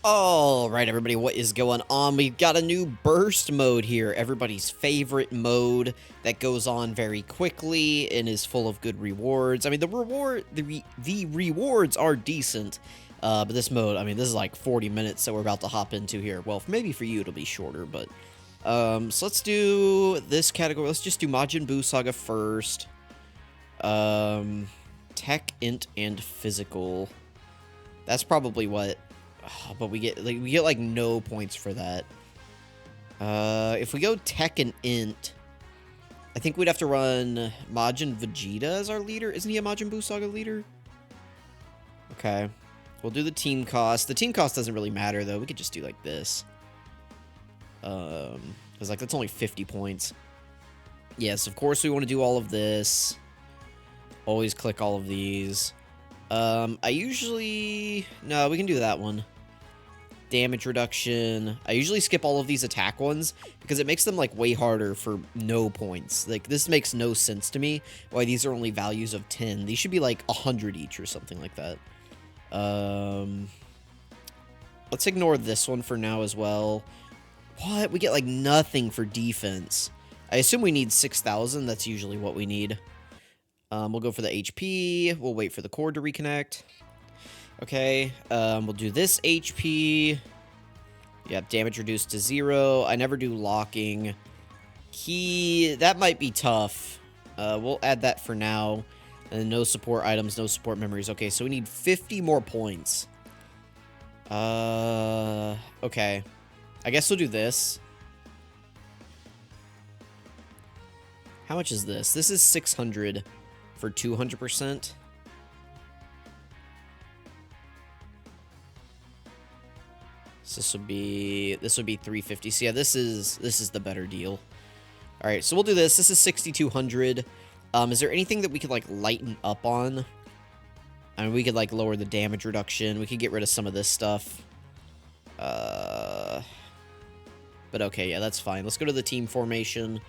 Alright, everybody, what is going on? We've got a new burst mode here, everybody's favorite mode that goes on very quickly and is full of good rewards. I mean, the rewards are decent, but this mode, I mean, this is like 40 minutes that we're about to hop into here. Well, maybe for you it'll be shorter, but, so let's do this category. Let's just do Majin Buu Saga first. Tech, Int, and Physical. That's probably what... but we get like no points for that. If we go Tech and Int, I think we'd have to run Majin Vegeta as our leader. Isn't he a Majin Buu Saga leader? Okay. We'll do the team cost. The team cost doesn't really matter, though. We could just do like this. Because like that's only 50 points. Yes, of course we want to do all of this. Always click all of these. No, we can do that one. Damage reduction. I usually skip all of these attack ones because it makes them like way harder for no points. Like this makes no sense to me why these are only values of 10. These should be like 100 each or something like that. Let's ignore this one for now as well. What? We get like nothing for defense. I assume we need 6,000. That's usually what we need. We'll go for the HP. We'll wait for the cord to reconnect. Okay, we'll do this HP. Yeah, damage reduced to 0. I never do locking. Key, that might be tough. We'll add that for now. And no support items, no support memories. Okay, so we need 50 more points. Okay. I guess we'll do this. How much is this? This is 600 for 200%. So this would be 350. So yeah, this is the better deal. All right, so we'll do this. This is 6,200. Is there anything that we could like lighten up on? I mean, we could like lower the damage reduction. We could get rid of some of this stuff. But okay, yeah, that's fine. Let's go to the team formation.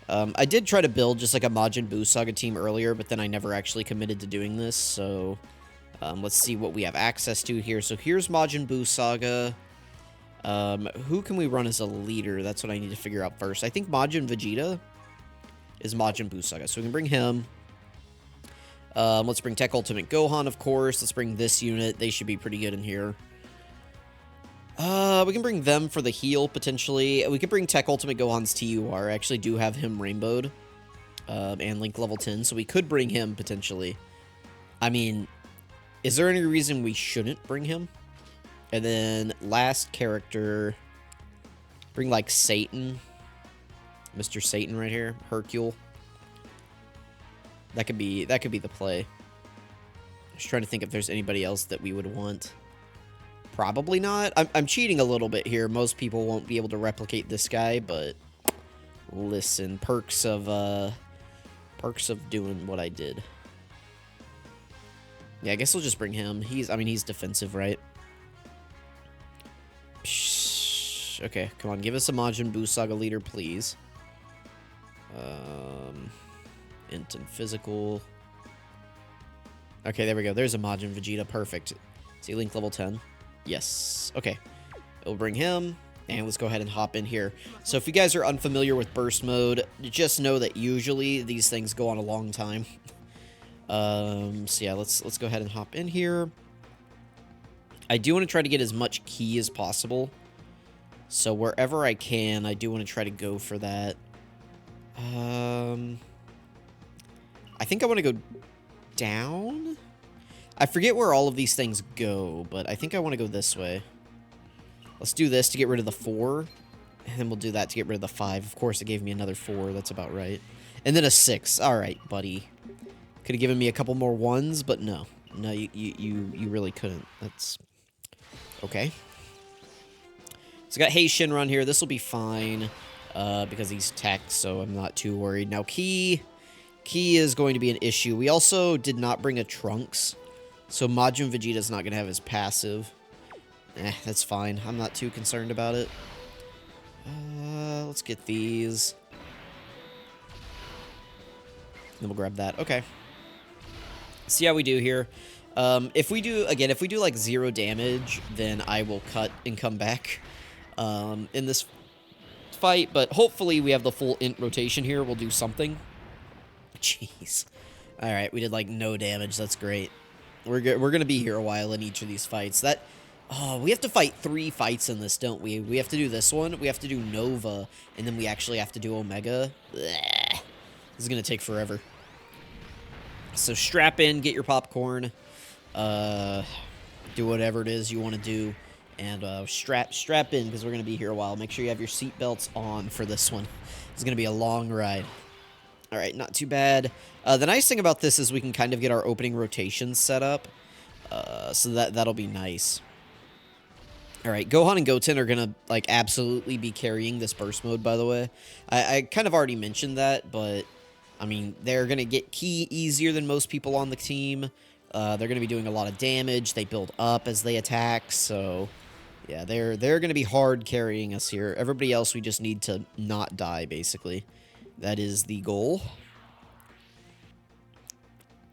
I did try to build just like a Majin Buu Saga team earlier, but then I never actually committed to doing this, so let's see what we have access to here. So here's Majin Buu Saga. Who can we run as a leader? That's what I need to figure out first. I think Majin Vegeta is Majin Buu Saga, so we can bring him. Let's bring Tech Ultimate Gohan, of course. Let's bring this unit. They should be pretty good in here. We can bring them for the heal, potentially. We could bring Tech Ultimate Gohan's TUR. I actually do have him rainbowed. And Link level 10, so we could bring him, potentially. I mean, is there any reason we shouldn't bring him? And then, last character, bring, like, Satan. Mr. Satan right here. Hercule. That could be the play. Just trying to think if there's anybody else that we would want. Probably not. I'm cheating a little bit here. Most people won't be able to replicate this guy, but listen, perks of doing what I did. Yeah, I guess we'll just bring him. He's defensive, right? Psh, okay, come on, give us a Majin Buu Saga leader, please. Int and physical. Okay, there we go. There's a Majin Vegeta. Perfect. See, Link level 10. Yes. Okay. We'll bring him, and let's go ahead and hop in here. So if you guys are unfamiliar with burst mode, just know that usually these things go on a long time. So yeah, let's go ahead and hop in here. I do want to try to get as much ki as possible. So wherever I can, I do want to try to go for that. I think I want to go down. I forget where all of these things go, but I think I want to go this way. Let's do this to get rid of the 4, and then we'll do that to get rid of the 5. Of course, it gave me another 4. That's about right. And then a 6. All right, buddy. Could have given me a couple more 1s, but no. No, you really couldn't. That's okay. So I got Hey Shinron here. This will be fine because he's tech, so I'm not too worried. Now, Ki is going to be an issue. We also did not bring a Trunks. So Majin Vegeta's not going to have his passive. That's fine. I'm not too concerned about it. Let's get these. Then we'll grab that. Okay. See how we do here. If we do, again, if we do like 0 damage, then I will cut and come back in this fight. But hopefully we have the full int rotation here. We'll do something. Jeez. All right, we did like no damage. That's great. We're going to be here a while in each of these fights. Oh, we have to fight 3 fights in this, don't we? We have to do this one, we have to do Nova, and then we actually have to do Omega. Blech. This is going to take forever. So strap in, get your popcorn, do whatever it is you want to do, and strap in because we're going to be here a while. Make sure you have your seatbelts on for this one. It's going to be a long ride. All right, not too bad. The nice thing about this is we can kind of get our opening rotations set up, so that'll be nice. All right, Gohan and Goten are going to, like, absolutely be carrying this burst mode, by the way. I kind of already mentioned that, but, I mean, they're going to get ki easier than most people on the team. They're going to be doing a lot of damage. They build up as they attack, so, yeah, they're going to be hard carrying us here. Everybody else, we just need to not die, basically. That is the goal.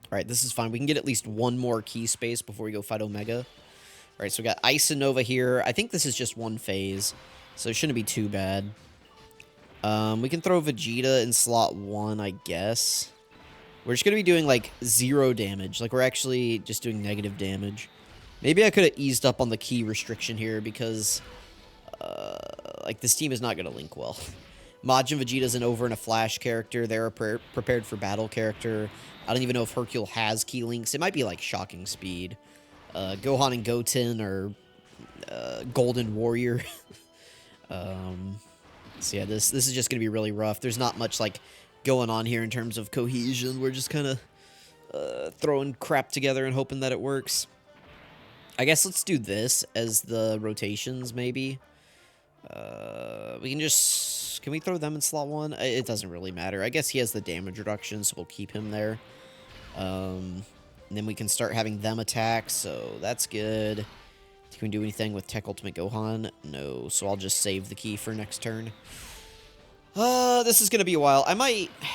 All right, this is fine. We can get at least one more key space before we go fight Omega. All right, so we got Ice and Nova here. I think this is just one phase, so it shouldn't be too bad. We can throw Vegeta in slot 1, I guess. We're just going to be doing, like, 0 damage. Like, we're actually just doing negative damage. Maybe I could have eased up on the key restriction here because, like, this team is not going to link well. Majin Vegeta's an over and a flash character. They're a prepared for battle character. I don't even know if Hercule has key links. It might be, like, shocking speed. Gohan and Goten are Golden Warrior. So yeah, this is just going to be really rough. There's not much like going on here in terms of cohesion. We're just kind of throwing crap together and hoping that it works. I guess let's do this as the rotations, maybe. We can just... Can we throw them in slot 1? It doesn't really matter. I guess he has the damage reduction, so we'll keep him there. And then we can start having them attack, so that's good. Can we do anything with Tech Ultimate Gohan? No, so I'll just save the key for next turn. This is going to be a while.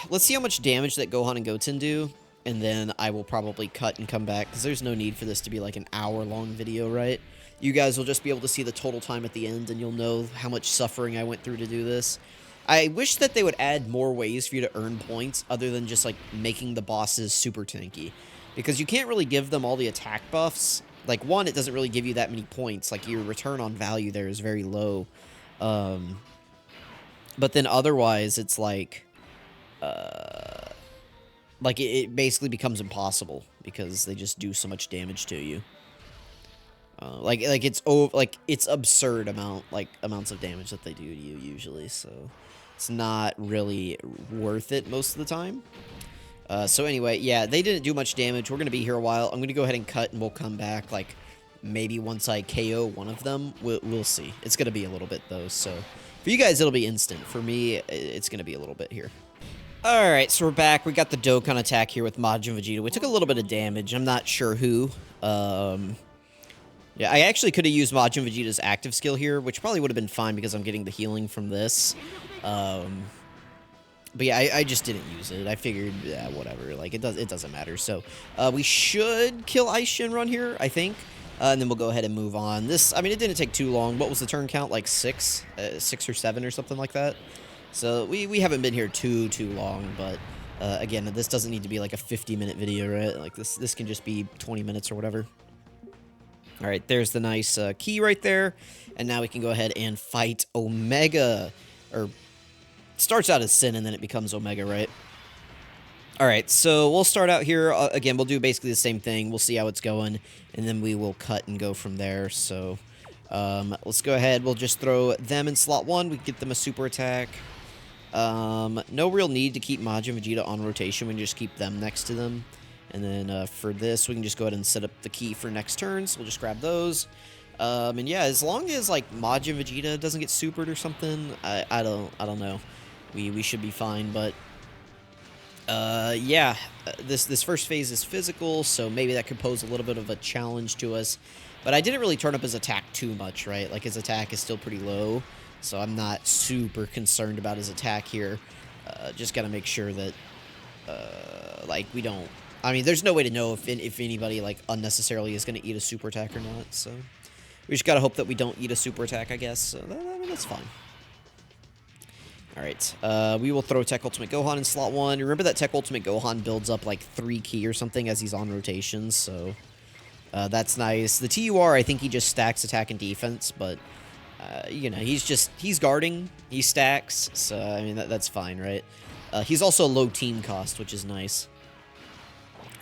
Let's see how much damage that Gohan and Goten do, and then I will probably cut and come back, because there's no need for this to be like an hour-long video, right? You guys will just be able to see the total time at the end, and you'll know how much suffering I went through to do this. I wish that they would add more ways for you to earn points, other than just, like, making the bosses super tanky. Because you can't really give them all the attack buffs. Like, one, it doesn't really give you that many points. Like, your return on value there is very low. But then otherwise, it's like it basically becomes impossible because they just do so much damage to you. It's absurd amounts of damage that they do to you usually. So it's not really worth it most of the time. So anyway, yeah, they didn't do much damage. We're going to be here a while. I'm going to go ahead and cut, and we'll come back, like, maybe once I KO one of them. We'll see. It's going to be a little bit, though, so... For you guys, it'll be instant. For me, it's going to be a little bit here. Alright, so we're back. We got the Dokkan attack here with Majin Vegeta. We took a little bit of damage. I'm not sure who. Yeah, I actually could have used Majin Vegeta's active skill here, which probably would have been fine because I'm getting the healing from this. But yeah, I just didn't use it. I figured, yeah, whatever. Like, it doesn't matter. So, we should kill Ice Shinron here, I think. And then we'll go ahead and move on. This, I mean, it didn't take too long. What was the turn count? Like 6 or 7 or something like that. So, we haven't been here too long. But, again, this doesn't need to be like a 50-minute video, right? Like, this can just be 20 minutes or whatever. All right, there's the nice key right there. And now we can go ahead and fight Omega. Or... starts out as Sin, and then it becomes Omega, right? Alright, so we'll start out here. Again, we'll do basically the same thing. We'll see how it's going, and then we will cut and go from there. So, let's go ahead. We'll just throw them in slot 1. We can get them a super attack. No real need to keep Majin Vegeta on rotation. We can just keep them next to them. And then for this, we can just go ahead and set up the key for next turns. We'll just grab those. And yeah, as long as, like, Majin Vegeta doesn't get supered or something, I don't know. We should be fine, but yeah, this first phase is physical, so maybe that could pose a little bit of a challenge to us. But I didn't really turn up his attack too much, right? Like, his attack is still pretty low, so I'm not super concerned about his attack here. Just gotta make sure that, like, we don't I mean, there's no way to know if anybody, like, unnecessarily is going to eat a super attack or not, so... We just gotta hope that we don't eat a super attack, I guess, so I mean, that's fine. Alright, we will throw Tech Ultimate Gohan in slot 1. Remember that Tech Ultimate Gohan builds up, like, 3 ki or something as he's on rotation, so... that's nice. The TUR, I think he just stacks attack and defense, but... you know, he's guarding, he stacks, so, I mean, that's fine, right? He's also low team cost, which is nice.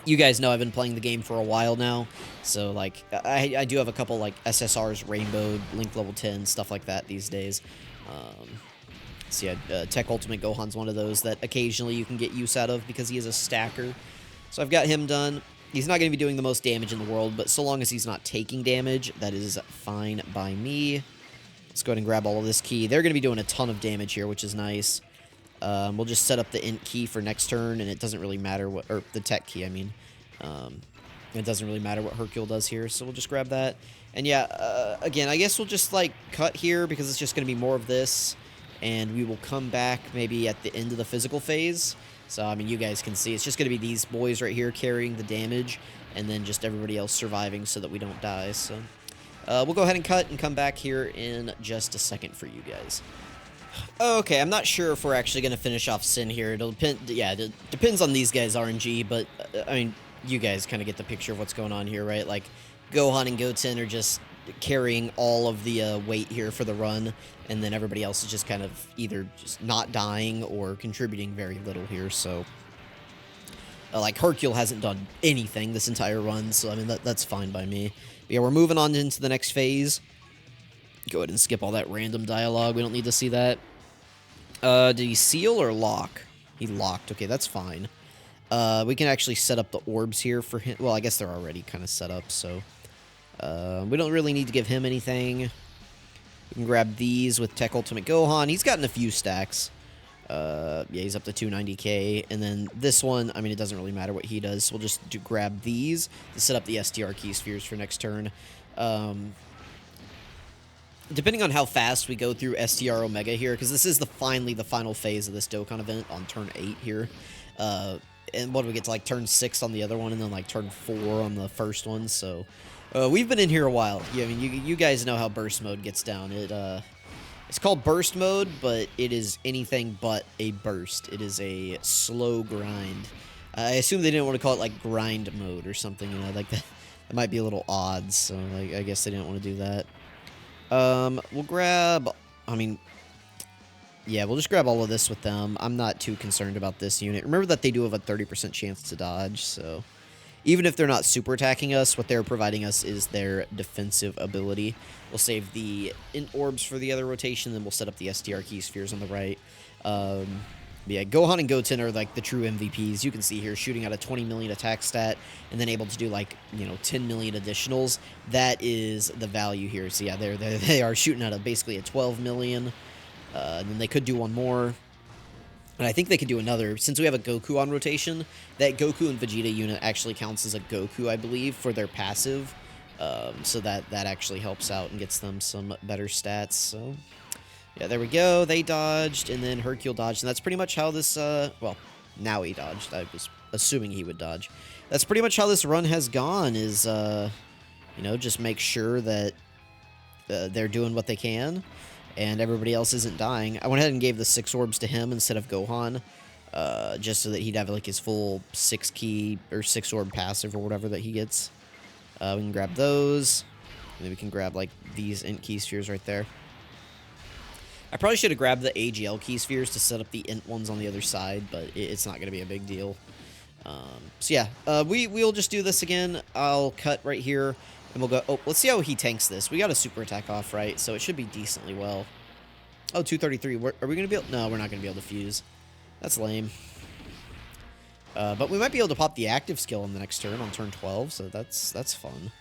You guys know I've been playing the game for a while now, so, like, I do have a couple, like, SSRs, Rainbow, Link level 10, stuff like that these days. So yeah, Tech Ultimate Gohan's one of those that occasionally you can get use out of because he is a stacker. So I've got him done. He's not going to be doing the most damage in the world, but so long as he's not taking damage, that is fine by me. Let's go ahead and grab all of this key. They're going to be doing a ton of damage here, which is nice. We'll just set up the int key for next turn, and it doesn't really matter what... Or the tech key, I mean. It doesn't really matter what Hercule does here, so we'll just grab that. And yeah, again, I guess we'll just, like, cut here, because it's just going to be more of this. And we will come back maybe at the end of the physical phase. So, I mean, you guys can see, it's just going to be these boys right here carrying the damage, and then just everybody else surviving so that we don't die, so... we'll go ahead and cut and come back here in just a second for you guys. Okay, I'm not sure if we're actually going to finish off Sin here. It'll depend, yeah, it depends on these guys' RNG, but, I mean, you guys kind of get the picture of what's going on here, right? Like, Gohan and Goten are just carrying all of the weight here for the run, and then everybody else is just kind of either just not dying or contributing very little here, so... like, Hercule hasn't done anything this entire run, so, I mean, that's fine by me. But yeah, we're moving on into the next phase. Go ahead and skip all that random dialogue. We don't need to see that. Did he seal or lock? He locked. Okay, that's fine. We can actually set up the orbs here for him. Well, I guess they're already kind of set up, so... we don't really need to give him anything. We can grab these with Tech Ultimate Gohan. He's gotten a few stacks. Yeah, he's up to 290k. And then this one, I mean, it doesn't really matter what he does. So we'll just grab these to set up the STR key spheres for next turn. Depending on how fast we go through STR Omega here, because this is finally the final phase of this Dokkan event on turn 8 here. And what do we get to, like, turn 6 on the other one, and then, like, turn 4 on the first one, so... we've been in here a while. Yeah, I mean, you guys know how burst mode gets down. It's called burst mode, but it is anything but a burst. It is a slow grind. I assume they didn't want to call it, like, grind mode or something, you know, like that. That might be a little odd, so like, I guess they didn't want to do that. We'll grab, I mean, yeah, we'll just grab all of this with them. I'm not too concerned about this unit. Remember that they do have a 30% chance to dodge, so... Even if they're not super attacking us, what they're providing us is their defensive ability. We'll save the int orbs for the other rotation, then we'll set up the STR key spheres on the right. Yeah, Gohan and Goten are, like, the true MVPs. You can see here, shooting out a 20 million attack stat, and then able to do, like, you know, 10 million additionals. That is the value here. So, yeah, they are shooting out basically a 12 million. And then they could do one more. And I think they could do another. Since we have a Goku on rotation, that Goku and Vegeta unit actually counts as a Goku, I believe, for their passive. So that actually helps out and gets them some better stats. So, yeah, there we go. They dodged, and then Hercule dodged. And that's pretty much how this, well, now he dodged. I was assuming he would dodge. That's pretty much how this run has gone, is, you know, just make sure that they're doing what they can. And everybody else isn't dying. I went ahead and gave the 6 orbs to him instead of Gohan, just so that he'd have, like, his full 6 key or 6 orb passive or whatever that he gets. We can grab those, and then we can grab, like, these int key spheres right there. I probably should have grabbed the AGL key spheres to set up the int ones on the other side, but it's not going to be a big deal. So yeah, we'll just do this again. I'll cut right here. And we'll go, oh, let's see how he tanks this. We got a super attack off, right? So it should be decently well. Oh, 233. Are we going to be able... No, we're not going to be able to fuse. That's lame. But we might be able to pop the active skill on the next turn, on turn 12. So that's fun.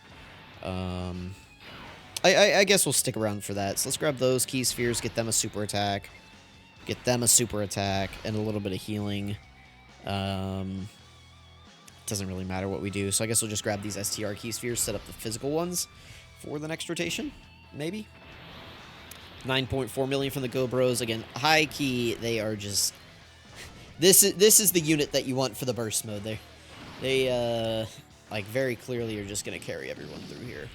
I guess we'll stick around for that. So let's grab those key spheres, get them a super attack. Get them a super attack and a little bit of healing. Doesn't really matter what we do, so I guess we'll just grab these STR key spheres, set up the physical ones for the next rotation, maybe. 9.4 million from the Go Bros. Again, high key, they are just... This is the unit that you want for the burst mode there. They, like, very clearly are just going to carry everyone through here.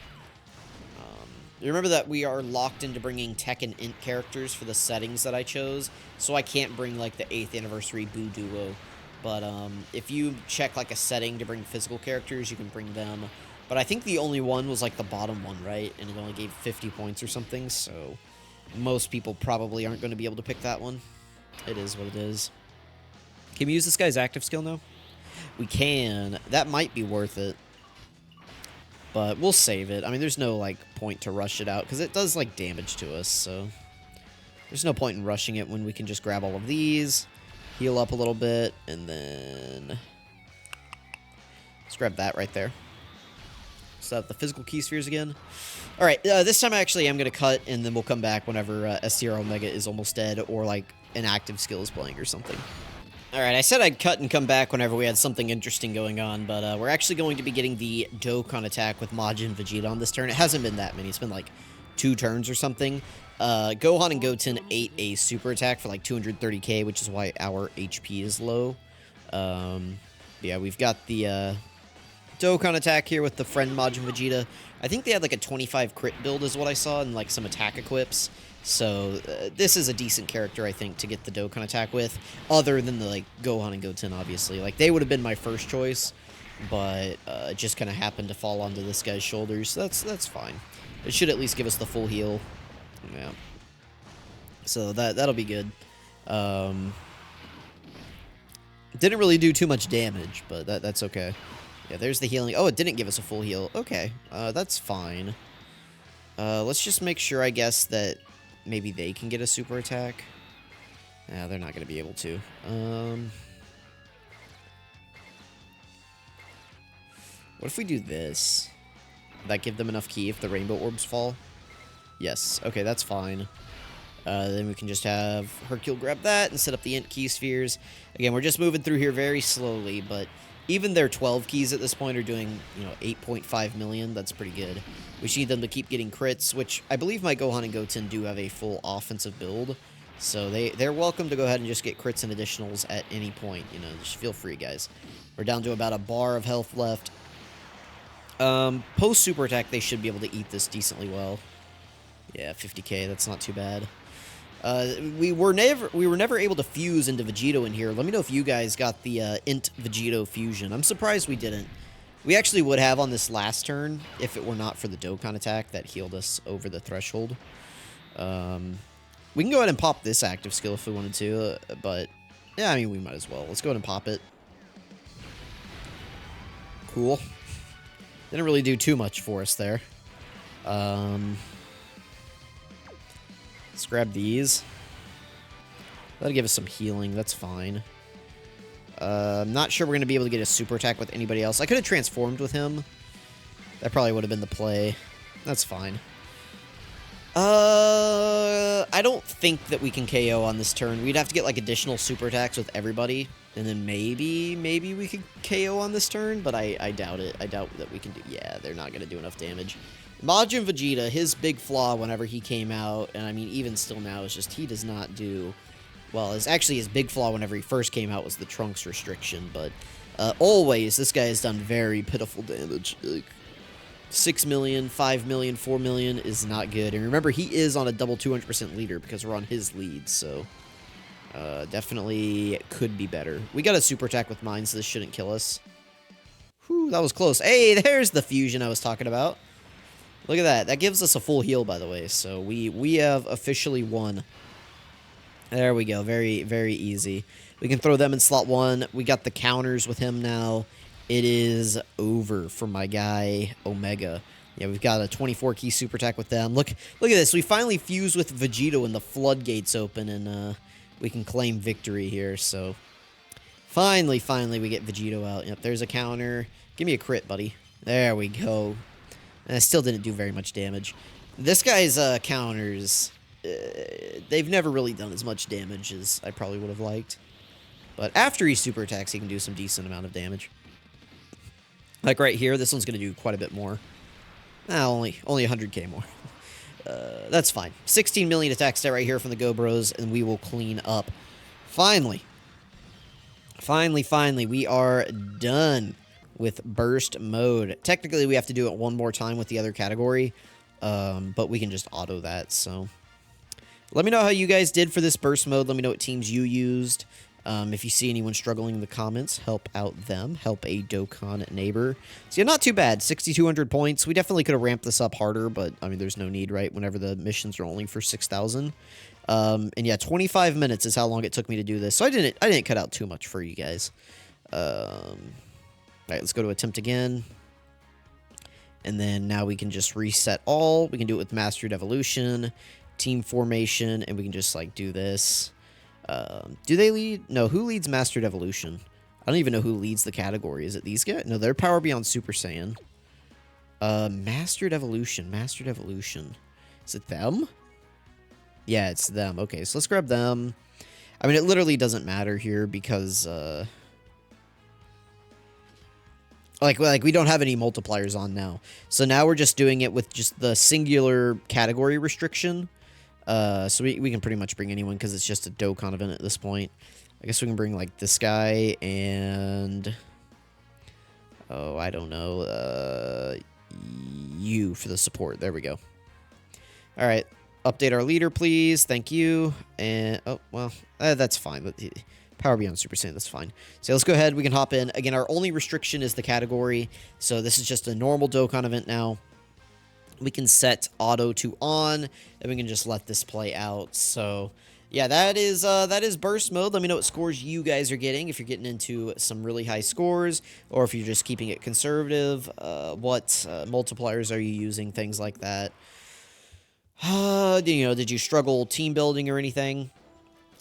Remember that we are locked into bringing tech and int characters for the settings that I chose, so I can't bring, like, the 8th anniversary Boo Duo. But, if you check, like, a setting to bring physical characters, you can bring them. But I think the only one was, like, the bottom one, right? And it only gave 50 points or something, so most people probably aren't going to be able to pick that one. It is what it is. Can we use this guy's active skill now? We can. That might be worth it. But we'll save it. I mean, there's no, like, point to rush it out, because it does, like, damage to us, so there's no point in rushing it when we can just grab all of these, heal up a little bit, and then let's grab that right there. Set up the physical key spheres again. All right, this time I actually am going to cut, and then we'll come back whenever STR Omega is almost dead, or, like, an active skill is playing or something. Alright, I said I'd cut and come back whenever we had something interesting going on, but we're actually going to be getting the Dokkan attack with Majin Vegeta on this turn. It hasn't been that many. It's been like 2 turns or something. Gohan and Goten ate a super attack for like 230k, which is why our HP is low. Yeah, we've got the Dokkan attack here with the friend Majin Vegeta. I think they had like a 25 crit build is what I saw, and like some attack equips. So, this is a decent character, I think, to get the Dokkan attack with, other than the, like, Gohan and Goten, obviously. Like, they would have been my first choice, but it just kind of happened to fall onto this guy's shoulders, so that's fine. It should at least give us the full heal. Yeah. So, that'll be good. Didn't really do too much damage, but that's okay. Yeah, there's the healing. Oh, it didn't give us a full heal. Okay, that's fine. Let's just make sure, I guess, that maybe they can get a super attack. Yeah, they're not going to be able to. What if we do this? Would that give them enough ki if the rainbow orbs fall? Yes. Okay, that's fine. Then we can just have Hercule grab that and set up the int key spheres. Again, we're just moving through here very slowly, but even their 12 keys at this point are doing, you know, 8.5 million. That's pretty good. We just need them to keep getting crits, which I believe my Gohan and Goten do have a full offensive build. So they're welcome to go ahead and just get crits and additionals at any point. You know, just feel free, guys. We're down to about a bar of health left. Post super attack, they should be able to eat this decently well. Yeah, 50k. That's not too bad. We were never able to fuse into Vegito in here. Let me know if you guys got the int Vegito fusion. I'm surprised we didn't. We actually would have on this last turn if it were not for the Dokkan attack that healed us over the threshold. We can go ahead and pop this active skill if we wanted to, but yeah, I mean, we might as well. Let's go ahead and pop it. Cool. Didn't really do too much for us there. Let's grab these. That'll give us some healing. That's fine. I'm not sure we're going to be able to get a super attack with anybody else. I could have transformed with him. That probably would have been the play. That's fine. I don't think that we can KO on this turn. We'd have to get, like, additional super attacks with everybody. And then maybe we could KO on this turn, but I doubt it. I doubt that we can do... Yeah, they're not going to do enough damage. Majin Vegeta, his big flaw whenever he came out, and I mean, even still now, is just he does not do... Well, actually his big flaw whenever he first came out was the Trunks restriction, but always, this guy has done very pitiful damage. Like, 6 million, 5 million, 4 million is not good. And remember, he is on a double 200% leader because we're on his lead, so definitely could be better. We got a super attack with mine, so this shouldn't kill us. Whew, that was close. Hey, there's the fusion I was talking about. Look at that. That gives us a full heal, by the way, so we have officially won. There we go. Very, very easy. We can throw them in slot 1. We got the counters with him now. It is over for my guy, Omega. Yeah, we've got a 24 key super attack with them. Look at this. We finally fused with Vegito and the floodgates open, and we can claim victory here. So, finally, we get Vegito out. Yep, there's a counter. Give me a crit, buddy. There we go. And I still didn't do very much damage. This guy's counters... they've never really done as much damage as I probably would have liked. But after he super attacks, he can do some decent amount of damage. Like right here, this one's going to do quite a bit more. Only 100k more. That's fine. 16 million attack stat right here from the Go Bros, and we will clean up. Finally, we are done with burst mode. Technically, we have to do it one more time with the other category, but we can just auto that, so. Let me know how you guys did for this burst mode. Let me know what teams you used. If you see anyone struggling in the comments, help out them. Help a Dokkan neighbor. So yeah, not too bad. 6,200 points. We definitely could have ramped this up harder, but I mean, there's no need, right? Whenever the missions are only for 6,000. And yeah, 25 minutes is how long it took me to do this. So I didn't cut out too much for you guys. All right, let's go to attempt again. And then now we can just reset all. We can do it with Mastered Evolution, Team Formation, and we can just like do this. Do they lead? No, who leads Mastered Evolution? I don't even know who leads the category. Is it these guys? No, they're Power Beyond Super Saiyan. Mastered Evolution. Mastered Evolution. Is it them? Yeah, it's them. Okay, so let's grab them. I mean, it literally doesn't matter here because, like we don't have any multipliers on now. So now we're just doing it with just the singular category restriction. So we can pretty much bring anyone because it's just a Dokkan event at this point. I guess we can bring, like, this guy and... Oh, I don't know. You for the support. There we go. All right. Update our leader, please. Thank you. And, oh, well, that's fine. Power Beyond Super Saiyan, that's fine. So let's go ahead. We can hop in. Again, our only restriction is the category. So this is just a normal Dokkan event now. We can set auto to on, and we can just let this play out. So, yeah, that is burst mode. Let me know what scores you guys are getting, if you're getting into some really high scores, or if you're just keeping it conservative. What multipliers are you using, things like that. You know, did you struggle team building or anything?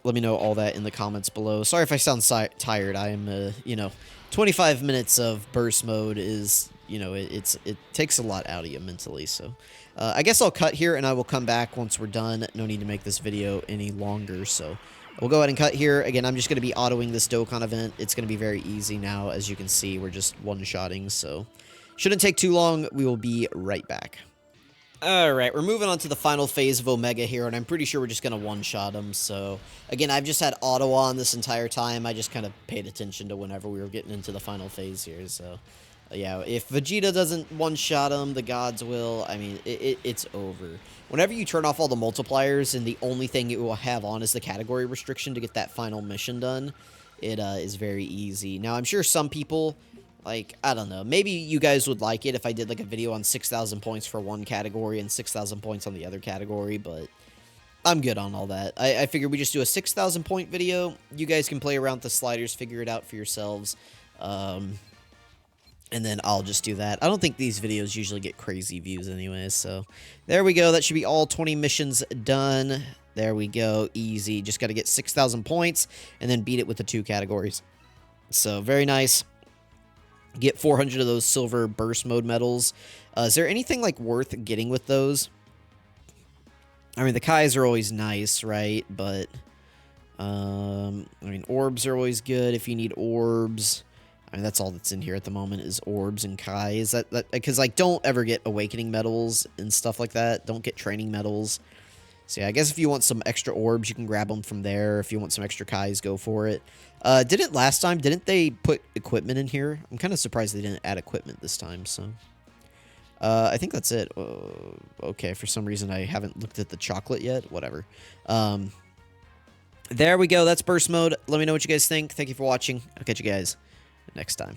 Let me know all that in the comments below. Sorry if I sound tired. I am, you know, 25 minutes of burst mode is... You know, it takes a lot out of you mentally, so... I guess I'll cut here, and I will come back once we're done. No need to make this video any longer, so... We'll go ahead and cut here. Again, I'm just going to be autoing this Dokkan event. It's going to be very easy now. As you can see, we're just one-shotting, so... Shouldn't take too long. We will be right back. Alright, we're moving on to the final phase of Omega here, and I'm pretty sure we're just going to one-shot him, so... Again, I've just had auto on this entire time. I just kind of paid attention to whenever we were getting into the final phase here, so... Yeah, if Vegeta doesn't one-shot him, the gods will. I mean, it's over. Whenever you turn off all the multipliers and the only thing it will have on is the category restriction to get that final mission done, it is very easy. Now, I'm sure some people, like, I don't know, maybe you guys would like it if I did, like, a video on 6,000 points for one category and 6,000 points on the other category, but I'm good on all that. I figured we just do a 6,000 point video. You guys can play around with the sliders, figure it out for yourselves. And then I'll just do that. I don't think these videos usually get crazy views anyways, so there we go. That should be all 20 missions done. There we go. Easy. Just got to get 6,000 points and then beat it with the 2 categories. So very nice. Get 400 of those silver burst mode medals. Is there anything like worth getting with those? I mean, the Kais are always nice, right? But, I mean, orbs are always good if you need orbs. I mean, that's all that's in here at the moment is orbs and Kais. Because, like, don't ever get awakening medals and stuff like that. Don't get training medals. So, yeah, I guess if you want some extra orbs, you can grab them from there. If you want some extra Kais, go for it. Last time, didn't they put equipment in here? I'm kind of surprised they didn't add equipment this time, so... I think that's it. Okay, for some reason I haven't looked at the chocolate yet. Whatever. There we go. That's burst mode. Let me know what you guys think. Thank you for watching. I'll catch you guys next time.